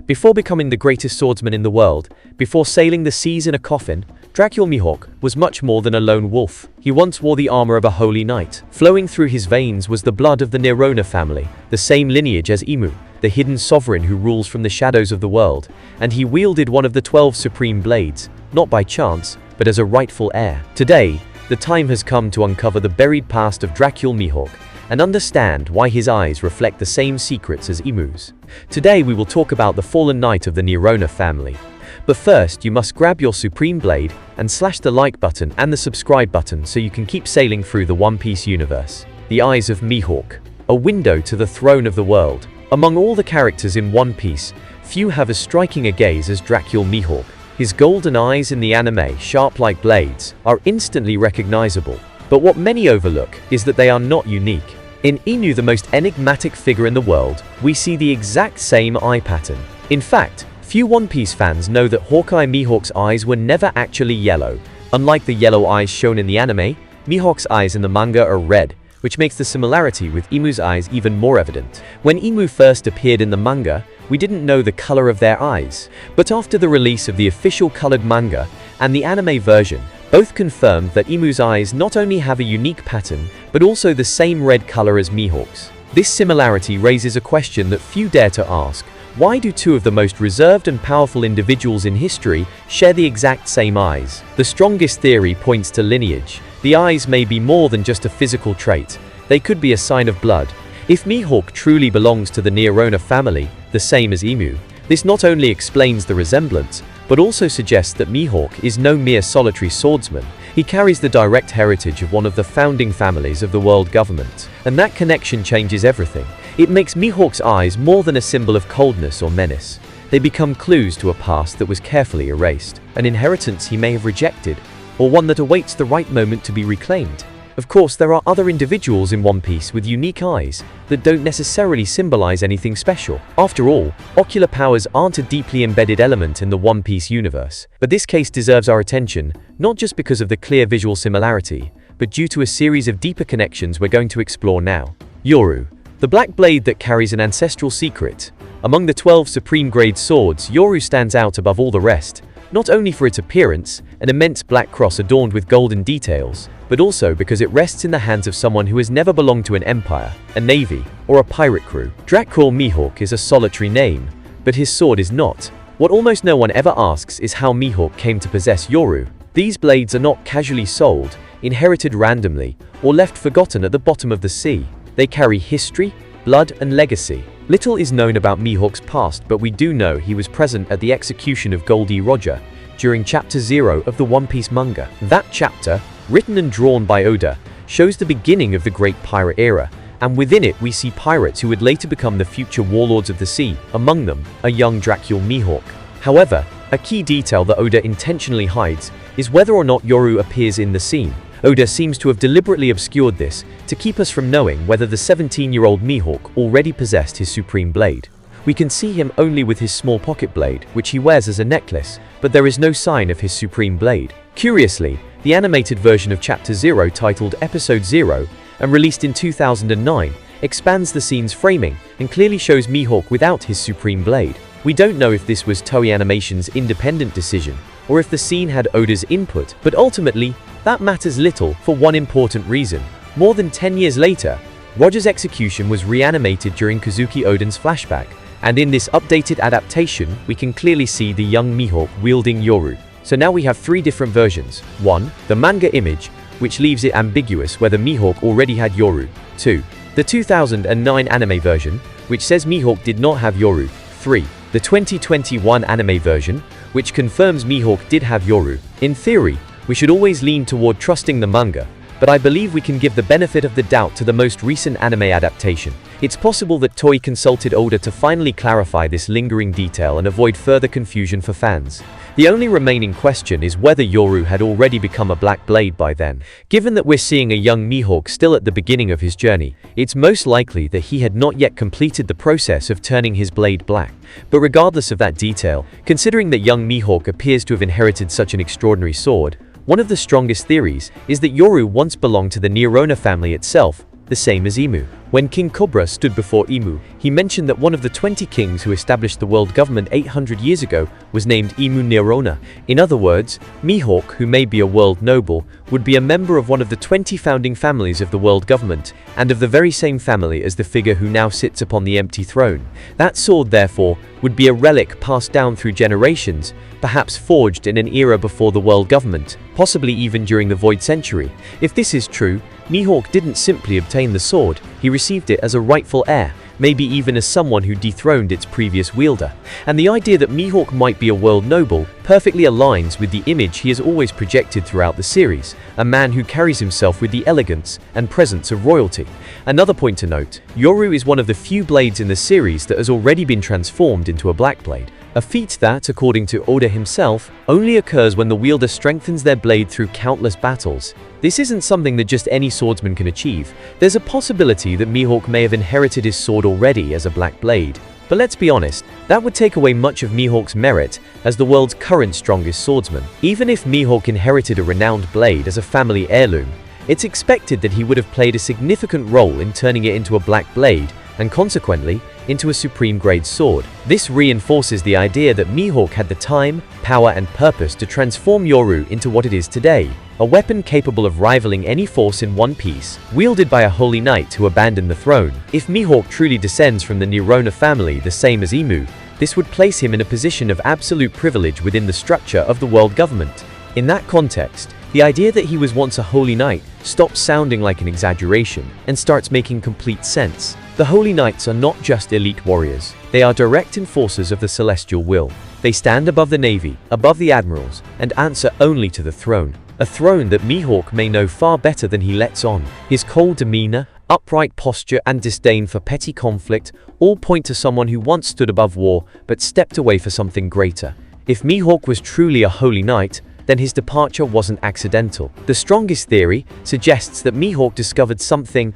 Before becoming the greatest swordsman in the world, before sailing the seas in a coffin, Zoro Mihawk was much more than a lone wolf. He once wore the armor of a holy knight. Flowing through his veins was the blood of the Nirona family, the same lineage as Imu, the hidden sovereign who rules from the shadows of the world, and he wielded one of the 12 supreme blades, not by chance, but as a rightful heir. Today, the time has come to uncover the buried past of Zoro Mihawk and understand why his eyes reflect the same secrets as Imu's. Today we will talk about the fallen knight of the Nirona family. But first, you must grab your supreme blade and slash the like button and the subscribe button so you can keep sailing through the One Piece universe. The eyes of Mihawk, a window to the throne of the world. Among all the characters in One Piece, few have as striking a gaze as Zoro Mihawk. His golden eyes in the anime, sharp like blades, are instantly recognizable. But what many overlook is that they are not unique. In Inu, the most enigmatic figure in the world, we see the exact same eye pattern. In fact, few One Piece fans know that Hawkeye Mihawk's eyes were never actually yellow. Unlike the yellow eyes shown in the anime, Mihawk's eyes in the manga are red, which makes the similarity with Imu's eyes even more evident. When Imu first appeared in the manga, we didn't know the color of their eyes. But after the release of the official colored manga and the anime version, both confirmed that Imu's eyes not only have a unique pattern, but also the same red color as Mihawk's. This similarity raises a question that few dare to ask. Why do two of the most reserved and powerful individuals in history share the exact same eyes? The strongest theory points to lineage. The eyes may be more than just a physical trait. They could be a sign of blood. If Mihawk truly belongs to the Nirona family, the same as Imu, this not only explains the resemblance, but also suggests that Mihawk is no mere solitary swordsman. He carries the direct heritage of one of the founding families of the world government. And that connection changes everything. It makes Mihawk's eyes more than a symbol of coldness or menace. They become clues to a past that was carefully erased, an inheritance he may have rejected, or one that awaits the right moment to be reclaimed. Of course, there are other individuals in One Piece with unique eyes that don't necessarily symbolize anything special. After all, ocular powers aren't a deeply embedded element in the One Piece universe. But this case deserves our attention, not just because of the clear visual similarity, but due to a series of deeper connections we're going to explore now. Yoru, the black blade that carries an ancestral secret. Among the 12 supreme grade swords, Yoru stands out above all the rest, not only for its appearance, an immense black cross adorned with golden details, but also because it rests in the hands of someone who has never belonged to an empire, a navy, or a pirate crew. Zoro Mihawk is a solitary name, but his sword is not. What almost no one ever asks is how Mihawk came to possess Yoru. These blades are not casually sold, inherited randomly, or left forgotten at the bottom of the sea. They carry history, blood, and legacy. Little is known about Mihawk's past, but we do know he was present at the execution of Goldie Roger during Chapter 0 of the One Piece manga. That chapter, written and drawn by Oda, shows the beginning of the Great Pirate Era, and within it we see pirates who would later become the future warlords of the sea, among them, a young Zoro Mihawk. However, a key detail that Oda intentionally hides is whether or not Yoru appears in the scene. Oda seems to have deliberately obscured this to keep us from knowing whether the 17-year-old Mihawk already possessed his supreme blade. We can see him only with his small pocket blade, which he wears as a necklace, but there is no sign of his supreme blade. Curiously, the animated version of Chapter 0 titled Episode 0 and released in 2009 expands the scene's framing and clearly shows Mihawk without his supreme blade. We don't know if this was Toei Animation's independent decision or if the scene had Oda's input, but ultimately, that matters little for one important reason. More than 10 years later, Roger's execution was reanimated during Kazuki Oden's flashback, and in this updated adaptation, we can clearly see the young Mihawk wielding Yoru. So now we have 3 different versions. 1. The manga image, which leaves it ambiguous whether Mihawk already had Yoru. 2. The 2009 anime version, which says Mihawk did not have Yoru. 3. The 2021 anime version, which confirms Mihawk did have Yoru. In theory, we should always lean toward trusting the manga, but I believe we can give the benefit of the doubt to the most recent anime adaptation. It's possible that Toei consulted Oda to finally clarify this lingering detail and avoid further confusion for fans. The only remaining question is whether Yoru had already become a black blade by then. Given that we're seeing a young Mihawk still at the beginning of his journey, it's most likely that he had not yet completed the process of turning his blade black. But regardless of that detail, considering that young Mihawk appears to have inherited such an extraordinary sword, one of the strongest theories is that Yoru once belonged to the Nirona family itself, the same as Imu. When King Cobra stood before Imu, he mentioned that one of the 20 kings who established the world government 800 years ago was named Imu Nirona. In other words, Mihawk, who may be a world noble, would be a member of one of the 20 founding families of the world government, and of the very same family as the figure who now sits upon the empty throne. That sword, therefore, would be a relic passed down through generations, perhaps forged in an era before the world government, possibly even during the Void Century. If this is true, Mihawk didn't simply obtain the sword, he received it as a rightful heir, maybe even as someone who dethroned its previous wielder. And the idea that Mihawk might be a world noble perfectly aligns with the image he has always projected throughout the series, a man who carries himself with the elegance and presence of royalty. Another point to note, Yoru is one of the few blades in the series that has already been transformed into a black blade. A feat that, according to Oda himself, only occurs when the wielder strengthens their blade through countless battles. This isn't something that just any swordsman can achieve. There's a possibility that Mihawk may have inherited his sword already as a black blade. But let's be honest, that would take away much of Mihawk's merit as the world's current strongest swordsman. Even if Mihawk inherited a renowned blade as a family heirloom, it's expected that he would have played a significant role in turning it into a black blade, and consequently, into a supreme grade sword. This reinforces the idea that Mihawk had the time, power and purpose to transform Yoru into what it is today, a weapon capable of rivaling any force in one piece, wielded by a holy knight who abandoned the throne. If Mihawk truly descends from the Nirona family the same as Imu, this would place him in a position of absolute privilege within the structure of the world government. In that context, the idea that he was once a holy knight stops sounding like an exaggeration and starts making complete sense. The Holy Knights are not just elite warriors, they are direct enforcers of the celestial will. They stand above the navy, above the admirals, and answer only to the throne. A throne that Mihawk may know far better than he lets on. His cold demeanor, upright posture, and disdain for petty conflict all point to someone who once stood above war but stepped away for something greater. If Mihawk was truly a holy knight, then his departure wasn't accidental. The strongest theory suggests that Mihawk discovered something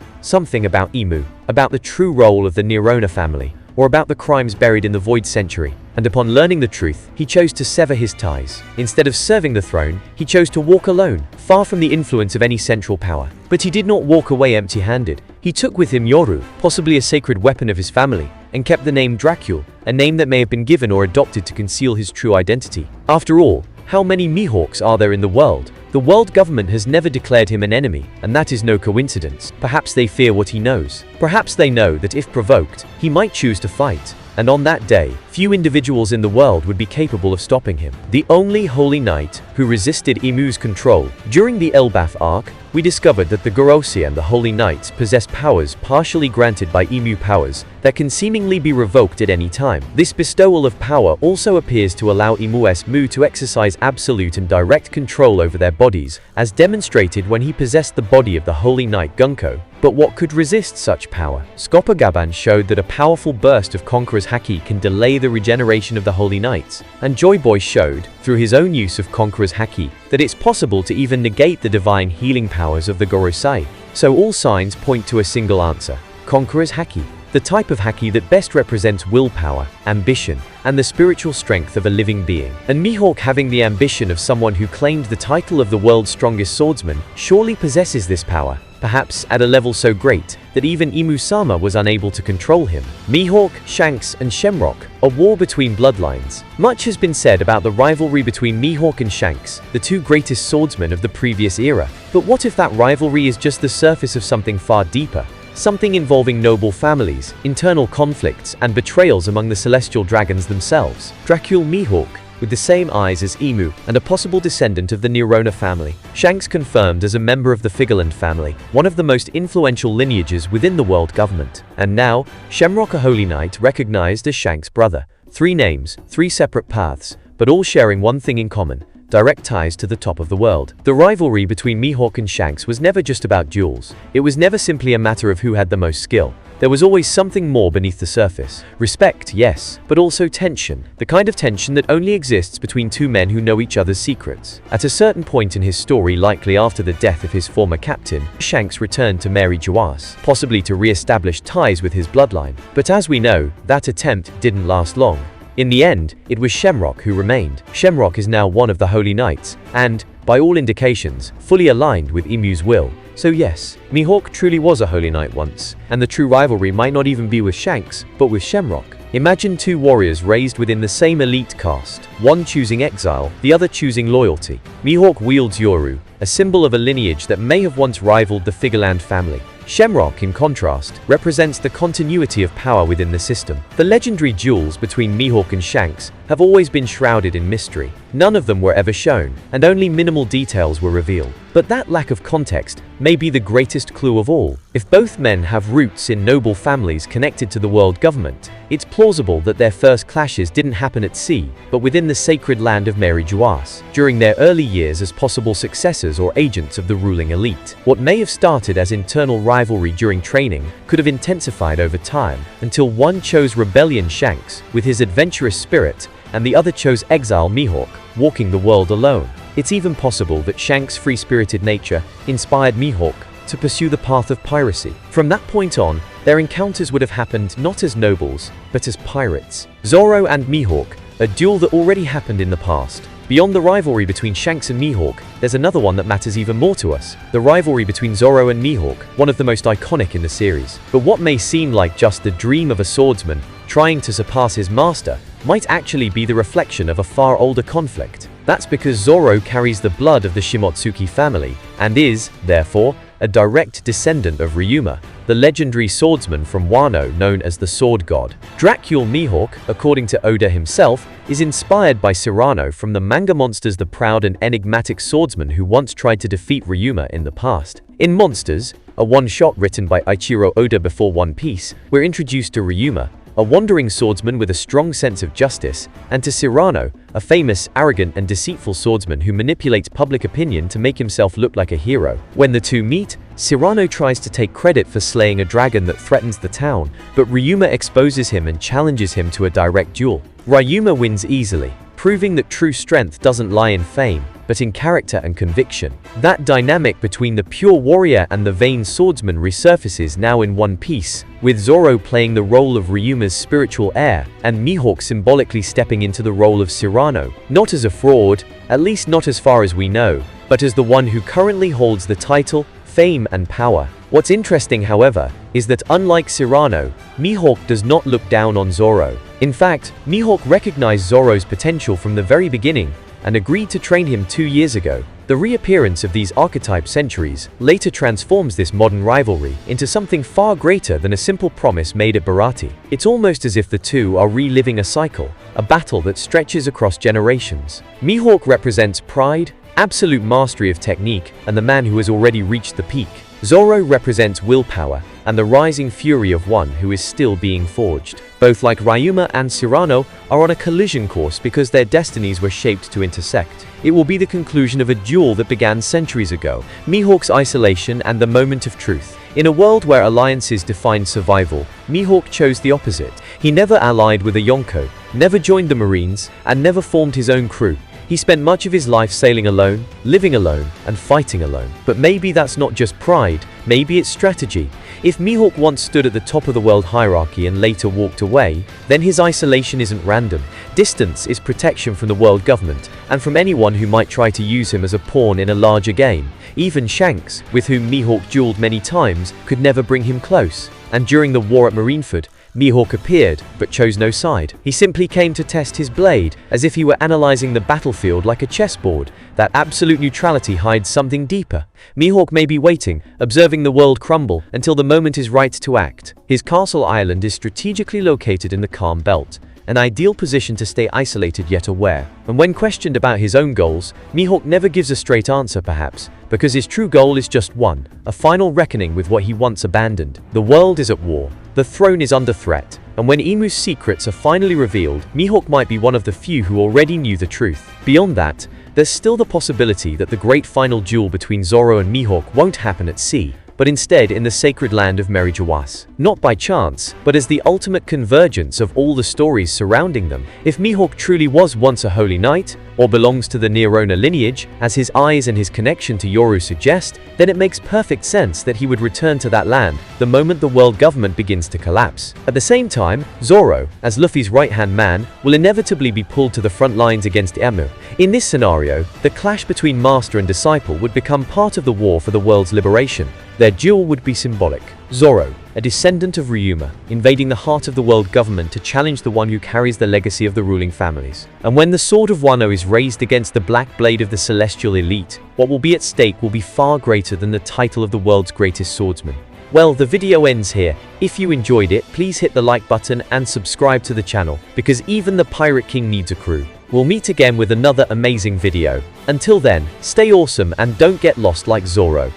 about Imu, about the true role of the Nirona family, or about the crimes buried in the Void Century, and upon learning the truth, he chose to sever his ties. Instead of serving the throne, he chose to walk alone, far from the influence of any central power. But he did not walk away empty-handed. He took with him Yoru, possibly a sacred weapon of his family, and kept the name Dracul, a name that may have been given or adopted to conceal his true identity. After all, how many Mihawks are there in the world? The world government has never declared him an enemy, and that is no coincidence. Perhaps they fear what he knows. Perhaps they know that if provoked, he might choose to fight. And on that day, few individuals in the world would be capable of stopping him. The only holy knight who resisted Imu's control. During the Elbaf arc, we discovered that the Gorosi and the Holy Knights possess powers partially granted by Imu powers that can seemingly be revoked at any time. This bestowal of power also appears to allow Imu's Mu to exercise absolute and direct control over their bodies, as demonstrated when he possessed the body of the Holy Knight Gunko. But what could resist such power? Scopogaban showed that a powerful burst of Conqueror's Haki can delay the regeneration of the Holy Knights, and Joy Boy showed, through his own use of Conqueror's Haki, that it's possible to even negate the divine healing powers of the Gorosei. So all signs point to a single answer: Conqueror's Haki. The type of Haki that best represents willpower, ambition, and the spiritual strength of a living being. And Mihawk, having the ambition of someone who claimed the title of the world's strongest swordsman, surely possesses this power, perhaps at a level so great that even Imu-sama was unable to control him. Mihawk, Shanks, and Shamrock, a war between bloodlines. Much has been said about the rivalry between Mihawk and Shanks, the two greatest swordsmen of the previous era. But what if that rivalry is just the surface of something far deeper? Something involving noble families, internal conflicts, and betrayals among the celestial dragons themselves. Dracul Mihawk, with the same eyes as Imu, and a possible descendant of the Nirona family. Shanks confirmed as a member of the Figaland family, one of the most influential lineages within the world government. And now, Shamrock, a holy knight recognized as Shanks' brother. 3 names, 3 separate paths, but all sharing one thing in common: direct ties to the top of the world. The rivalry between Mihawk and Shanks was never just about duels. It was never simply a matter of who had the most skill. There was always something more beneath the surface. Respect, yes, but also tension. The kind of tension that only exists between two men who know each other's secrets. At a certain point in his story, likely after the death of his former captain, Shanks returned to Mary Jawas, possibly to re-establish ties with his bloodline. But as we know, that attempt didn't last long. In the end, it was Shamrock who remained. Shamrock is now one of the Holy Knights, and, by all indications, fully aligned with Imu's will. So yes, Mihawk truly was a Holy Knight once, and the true rivalry might not even be with Shanks, but with Shamrock. Imagine two warriors raised within the same elite caste, one choosing exile, the other choosing loyalty. Mihawk wields Yoru, a symbol of a lineage that may have once rivaled the Figureland family. Shamrock, in contrast, represents the continuity of power within the system. The legendary duels between Mihawk and Shanks have always been shrouded in mystery. None of them were ever shown, and only minimal details were revealed. But that lack of context may be the greatest clue of all. If both men have roots in noble families connected to the world government, it's plausible that their first clashes didn't happen at sea, but within the sacred land of Mary Juas, during their early years as possible successors or agents of the ruling elite. What may have started as internal rivalry during training could have intensified over time, until one chose rebellion Shanks, with his adventurous spirit, and the other chose exile Mihawk, walking the world alone. It's even possible that Shanks' free-spirited nature inspired Mihawk to pursue the path of piracy. From that point on, their encounters would have happened not as nobles, but as pirates. Zoro and Mihawk, a duel that already happened in the past. Beyond the rivalry between Shanks and Mihawk, there's another one that matters even more to us. The rivalry between Zoro and Mihawk, one of the most iconic in the series. But what may seem like just the dream of a swordsman trying to surpass his master, might actually be the reflection of a far older conflict. That's because Zoro carries the blood of the Shimotsuki family, and is, therefore, a direct descendant of Ryuma, the legendary swordsman from Wano known as the Sword God. Dracul Mihawk, according to Oda himself, is inspired by Cyrano from the manga monsters, the proud and enigmatic swordsman who once tried to defeat Ryuma in the past. In Monsters, a one-shot written by Eiichiro Oda before One Piece, we're introduced to Ryuma, a wandering swordsman with a strong sense of justice, and to Cyrano, a famous, arrogant and deceitful swordsman who manipulates public opinion to make himself look like a hero. When the two meet, Cyrano tries to take credit for slaying a dragon that threatens the town, but Ryuma exposes him and challenges him to a direct duel. Ryuma wins easily, proving that true strength doesn't lie in fame, but in character and conviction. That dynamic between the pure warrior and the vain swordsman resurfaces now in One Piece, with Zoro playing the role of Ryuma's spiritual heir, and Mihawk symbolically stepping into the role of Cyrano, not as a fraud, at least not as far as we know, but as the one who currently holds the title, fame and power. What's interesting, however, is that unlike Cyrano, Mihawk does not look down on Zoro. In fact, Mihawk recognized Zoro's potential from the very beginning and agreed to train him 2 years ago. The reappearance of these archetype centuries later transforms this modern rivalry into something far greater than a simple promise made at Baratie. It's almost as if the two are reliving a cycle, a battle that stretches across generations. Mihawk represents pride, absolute mastery of technique, and the man who has already reached the peak. Zoro represents willpower and the rising fury of one who is still being forged. Both, like Ryuma and Cyrano, are on a collision course because their destinies were shaped to intersect. It will be the conclusion of a duel that began centuries ago, Mihawk's isolation and the moment of truth. In a world where alliances defined survival, Mihawk chose the opposite. He never allied with a Yonko, never joined the Marines, and never formed his own crew. He spent much of his life sailing alone, living alone, and fighting alone. But maybe that's not just pride, maybe it's strategy. If Mihawk once stood at the top of the world hierarchy and later walked away, then his isolation isn't random. Distance is protection from the world government, and from anyone who might try to use him as a pawn in a larger game. Even Shanks, with whom Mihawk dueled many times, could never bring him close. And during the war at Marineford, Mihawk appeared, but chose no side. He simply came to test his blade, as if he were analyzing the battlefield like a chessboard. That absolute neutrality hides something deeper. Mihawk may be waiting, observing the world crumble, until the moment is right to act. His castle island is strategically located in the Calm Belt, an ideal position to stay isolated yet aware. And when questioned about his own goals, Mihawk never gives a straight answer, perhaps, because his true goal is just one, a final reckoning with what he once abandoned. The world is at war. The throne is under threat, and when Imu's secrets are finally revealed, Mihawk might be one of the few who already knew the truth. Beyond that, there's still the possibility that the great final duel between Zoro and Mihawk won't happen at sea, but instead in the sacred land of Mary Juas. Not by chance, but as the ultimate convergence of all the stories surrounding them. If Mihawk truly was once a holy knight, or belongs to the Neurona lineage, as his eyes and his connection to Yoru suggest, then it makes perfect sense that he would return to that land the moment the world government begins to collapse. At the same time, Zoro, as Luffy's right-hand man, will inevitably be pulled to the front lines against Imu. In this scenario, the clash between master and disciple would become part of the war for the world's liberation. Their duel would be symbolic. Zoro, a descendant of Ryuma, invading the heart of the world government to challenge the one who carries the legacy of the ruling families. And when the sword of Wano is raised against the black blade of the celestial elite, what will be at stake will be far greater than the title of the world's greatest swordsman. Well, the video ends here. If you enjoyed it, please hit the like button and subscribe to the channel, because even the Pirate King needs a crew. We'll meet again with another amazing video. Until then, stay awesome and don't get lost like Zoro.